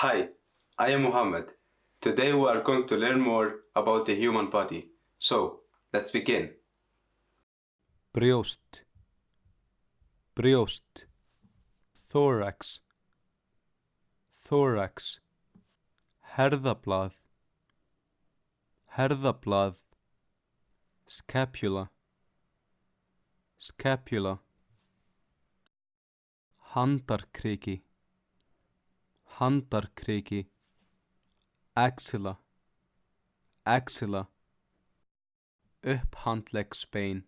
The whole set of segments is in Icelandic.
Hi, I am Muhammad. Today we are going to learn more about the human body. So, let's begin. Brjóst, brjóst, thorax, thorax, herðablað, herðablað, scapula, scapula, handarkriki, handarkriki, axilla, axilla, upphandleggsbein,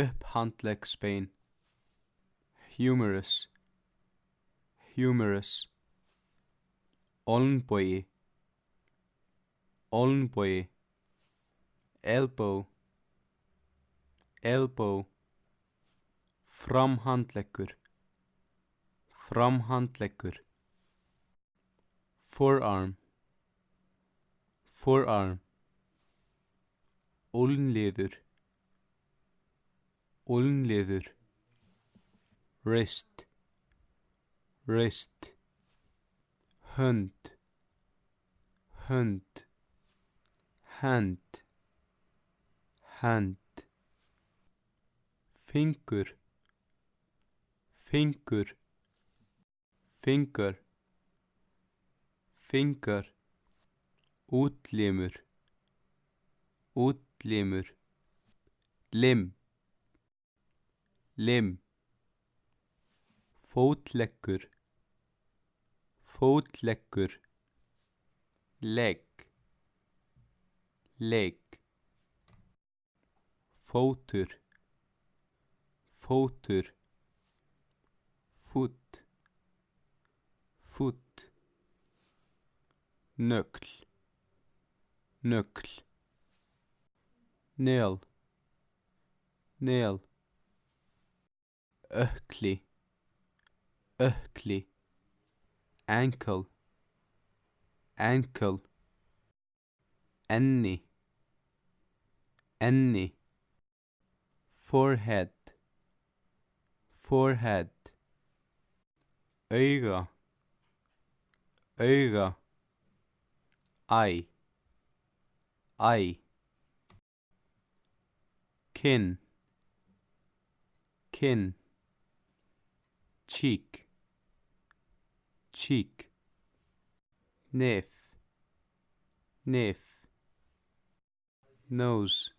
upphandleggsbein, humerus, humerus, olnbogi, olnbogi, elbow, elbow, framhandleggur, framhandleggur, forearm, forearm, úlnliður, úlnliður, wrist, wrist, hönd, hönd, hand, hand, fingur, fingur, finger, finger, útlimur, útlimur, limb, limb, fótleggur, fótleggur, leg, leg, fótur, fótur, foot, foot, nögl, nögl, nail, nail, ökkli, ökkli, ankle, ankle, enni, enni, forehead, forehead, auga, auga, eye, eye, kinn, kinn, cheek, cheek, nef, nef, nose,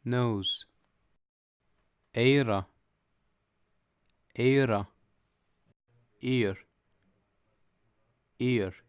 nose, eyra, eyra, ear, ear,